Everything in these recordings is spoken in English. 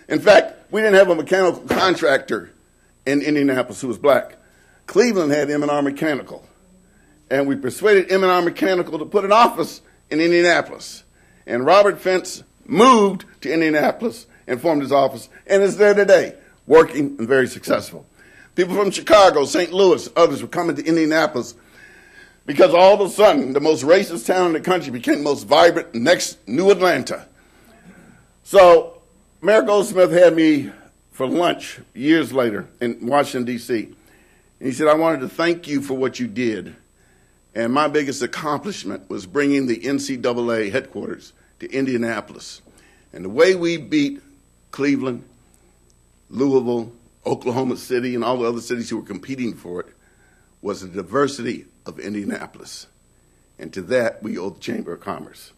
In fact, we didn't have a mechanical contractor in Indianapolis who was black. Cleveland had M&R Mechanical. And we persuaded M&R Mechanical to put an office in Indianapolis. And Robert Fentz moved to Indianapolis and formed his office and is there today, working and very successful. People from Chicago, St. Louis, others were coming to Indianapolis because all of a sudden the most racist town in the country became the most vibrant, next new Atlanta. So Mayor Goldsmith had me for lunch years later in Washington, D.C. And he said, I wanted to thank you for what you did. And my biggest accomplishment was bringing the NCAA headquarters to Indianapolis. And the way we beat Cleveland, Louisville, Oklahoma City, and all the other cities who were competing for it was the diversity of Indianapolis. And to that, we owe the Chamber of Commerce.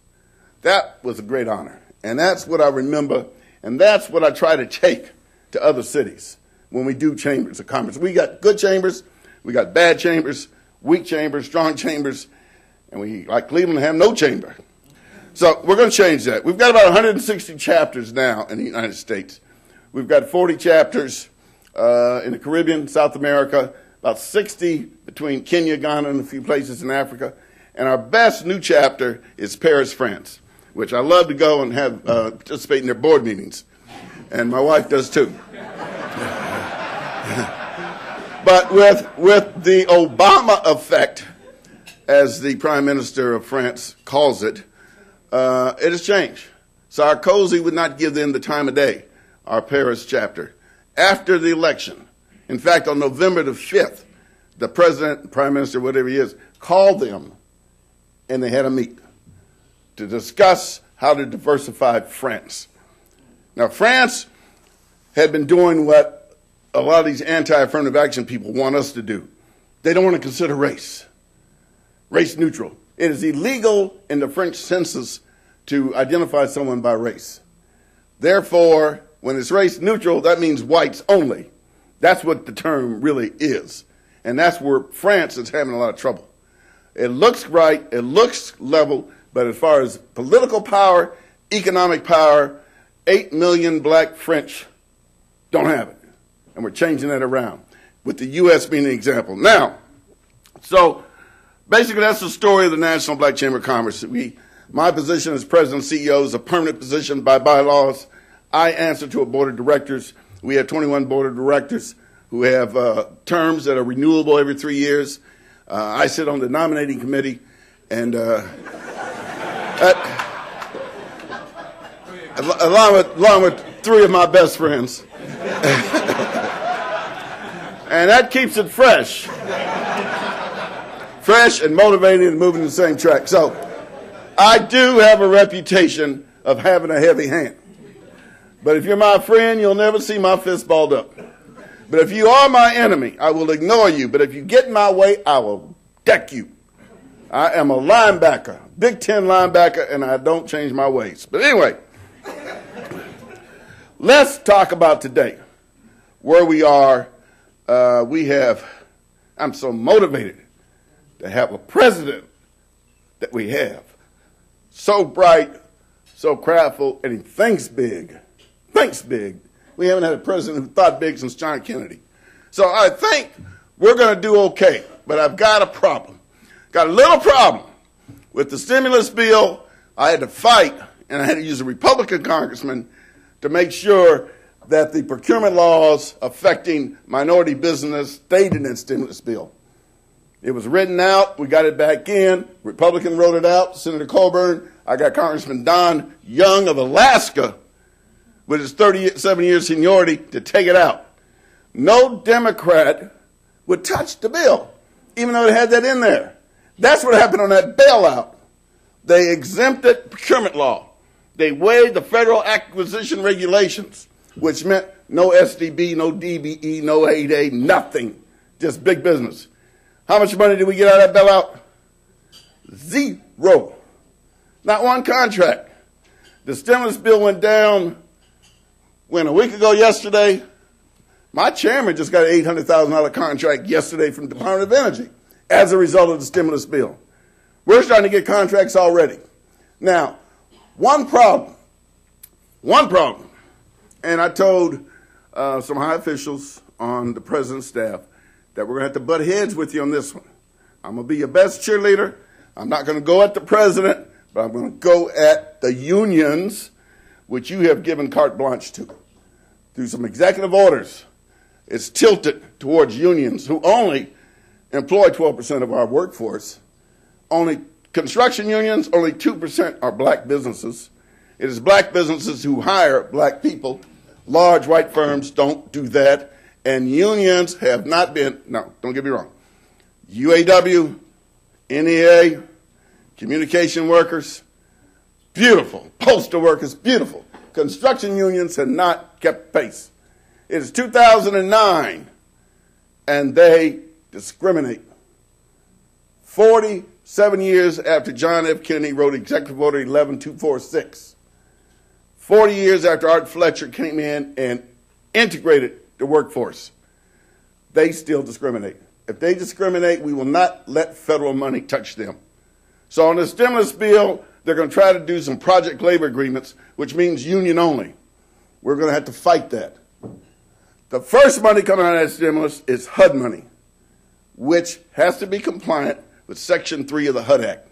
That was a great honor. And that's what I remember, and that's what I try to take to other cities when we do chambers of commerce. We got good chambers, we got bad chambers, weak chambers, strong chambers, and we, like Cleveland, have no chamber. So we're going to change that. We've got about 160 chapters now in the United States. We've got 40 chapters in the Caribbean, South America, about 60 between Kenya, Ghana, and a few places in Africa. And our best new chapter is Paris, France, which I love to go and have participate in their board meetings. And my wife does too. But with the Obama effect, as the Prime Minister of France calls it, it has changed. Sarkozy would not give them the time of day, our Paris chapter, after the election. In fact, on November the 5th, the president, prime minister, whatever he is, called them, and they had a meet to discuss how to diversify France. Now, France had been doing what a lot of these anti-affirmative action people want us to do. They don't want to consider race neutral. It is illegal in the French census to identify someone by race. Therefore, when it's race neutral, that means whites only. That's what the term really is. And that's where France is having a lot of trouble. It looks right, it looks level, but as far as political power, economic power, 8 million black French don't have it. And we're changing that around, with the U.S. being the example. Now, so basically that's the story of the National Black Chamber of Commerce. My position as president and CEO is a permanent position by bylaws. I answer to a board of directors. We have 21 board of directors who have terms that are renewable every 3 years. I sit on the nominating committee, and along with 3 of my best friends. And that keeps it fresh and motivated and moving the same track. So I do have a reputation of having a heavy hand. But if you're my friend, you'll never see my fist balled up. But if you are my enemy, I will ignore you. But if you get in my way, I will deck you. I am a linebacker, Big Ten linebacker, and I don't change my ways. But anyway, let's talk about today, where we are. I'm so motivated to have a president that we have. So bright, so craftful, and he thinks big. Thinks big. We haven't had a president who thought big since John Kennedy. So I think we're going to do okay. But I've got a problem. Got a little problem with the stimulus bill. I had to fight, and I had to use a Republican congressman to make sure that the procurement laws affecting minority business stayed in that stimulus bill. It was written out. We got it back in. Republican wrote it out. Senator Coburn. I got Congressman Don Young of Alaska with his 37 years seniority to take it out. No Democrat would touch the bill, even though it had that in there. That's what happened on that bailout. They exempted procurement law. They waived the federal acquisition regulations, which meant no SDB, no DBE, no 8A, nothing. Just big business. How much money did we get out of that bailout? Zero. Not one contract. The stimulus bill went down a week ago yesterday. My chairman just got an $800,000 contract yesterday from the Department of Energy as a result of the stimulus bill. We're starting to get contracts already. Now, one problem And I told some high officials on the president's staff that we're going to have to butt heads with you on this one. I'm going to be your best cheerleader. I'm not going to go at the president, but I'm going to go at the unions, which you have given carte blanche to. Through some executive orders, it's tilted towards unions who only employ 12% of our workforce. Only construction unions, only 2% are black businesses. It is black businesses who hire black people. Large white firms don't do that. And unions have not been, no, don't get me wrong. UAW, NEA, communication workers, beautiful. Postal workers, beautiful. Construction unions have not kept pace. It is 2009, and they discriminate. 47 years after John F. Kennedy wrote Executive Order 11246. 40 years after Art Fletcher came in and integrated the workforce, they still discriminate. If they discriminate, we will not let federal money touch them. So on the stimulus bill, they're going to try to do some project labor agreements, which means union only. We're going to have to fight that. The first money coming out of that stimulus is HUD money, which has to be compliant with Section 3 of the HUD Act.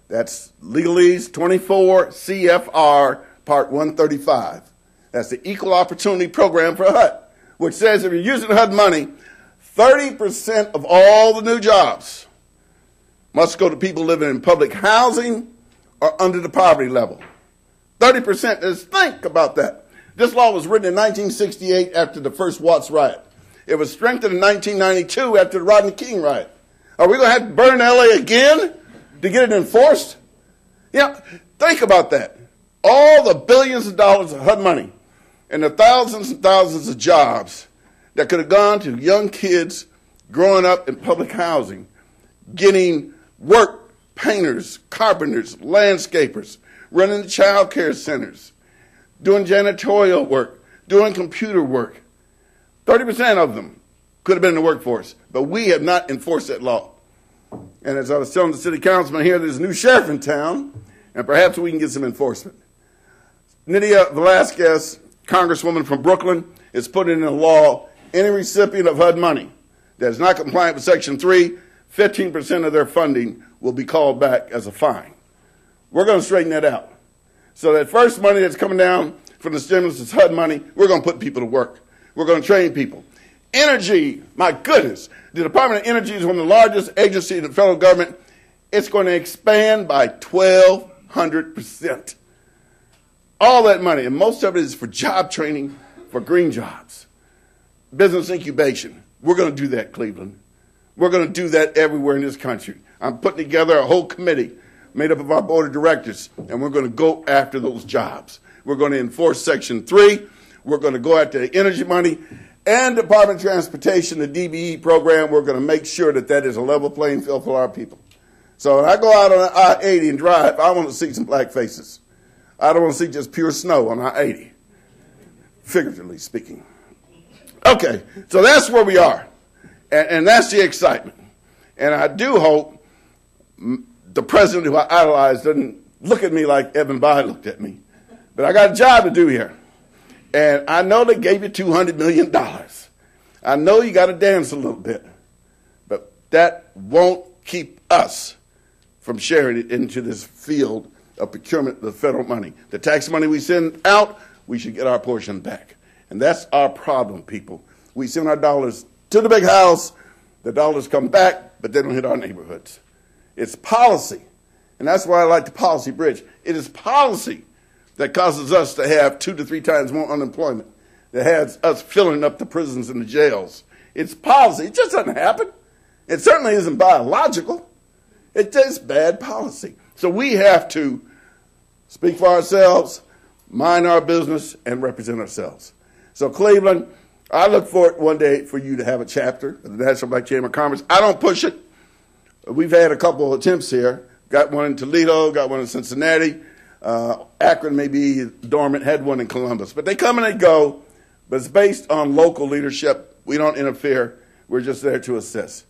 That's Legalese 24 CFR Part 135. That's the Equal Opportunity Program for HUD, which says if you're using HUD money, 30% of all the new jobs must go to people living in public housing or under the poverty level. 30%. Just think about that. This law was written in 1968 after the first Watts riot. It was strengthened in 1992 after the Rodney King riot. Are we going to have to burn LA again to get it enforced? Yeah, think about that. All the billions of dollars of HUD money and the thousands and thousands of jobs that could have gone to young kids growing up in public housing, getting work, painters, carpenters, landscapers, running the child care centers, doing janitorial work, doing computer work. 30% of them could have been in the workforce, but we have not enforced that law. And as I was telling the city councilman here, there's a new sheriff in town, and perhaps we can get some enforcement. Nydia Velasquez, congresswoman from Brooklyn, is putting in a law any recipient of HUD money that is not compliant with Section 3, 15% of their funding will be called back as a fine. We're going to straighten that out. So that first money that's coming down from the stimulus is HUD money. We're going to put people to work. We're going to train people. Energy, my goodness. The Department of Energy is one of the largest agencies in the federal government. It's going to expand by 1,200%. All that money, and most of it is for job training, for green jobs, business incubation. We're going to do that, Cleveland. We're going to do that everywhere in this country. I'm putting together a whole committee made up of our board of directors, and we're going to go after those jobs. We're going to enforce Section 3. We're going to go after the energy money and Department of Transportation, the DBE program. We're going to make sure that that is a level playing field for our people. So when I go out on I-80 and drive, I want to see some black faces. I don't want to see just pure snow on I-80, figuratively speaking. Okay, so that's where we are, and that's the excitement. And I do hope the president who I idolize doesn't look at me like Evan Bayh looked at me. But I got a job to do here. And I know they gave you $200 million. I know you got to dance a little bit. But that won't keep us from sharing it into this field of procurement of the federal money. The tax money we send out, we should get our portion back. And that's our problem, people. We send our dollars to the big house, the dollars come back, but they don't hit our neighborhoods. It's policy, and that's why I like the policy bridge. It is policy that causes us to have 2 to 3 times more unemployment, that has us filling up the prisons and the jails. It's policy. It just doesn't happen. It certainly isn't biological. It's just bad policy. So we have to speak for ourselves, mind our business, and represent ourselves. So Cleveland, I look forward one day for you to have a chapter of the National Black Chamber of Commerce. I don't push it. We've had a couple of attempts here. Got one in Toledo, got one in Cincinnati. Akron may be dormant, had one in Columbus. But they come and they go, but it's based on local leadership. We don't interfere. We're just there to assist.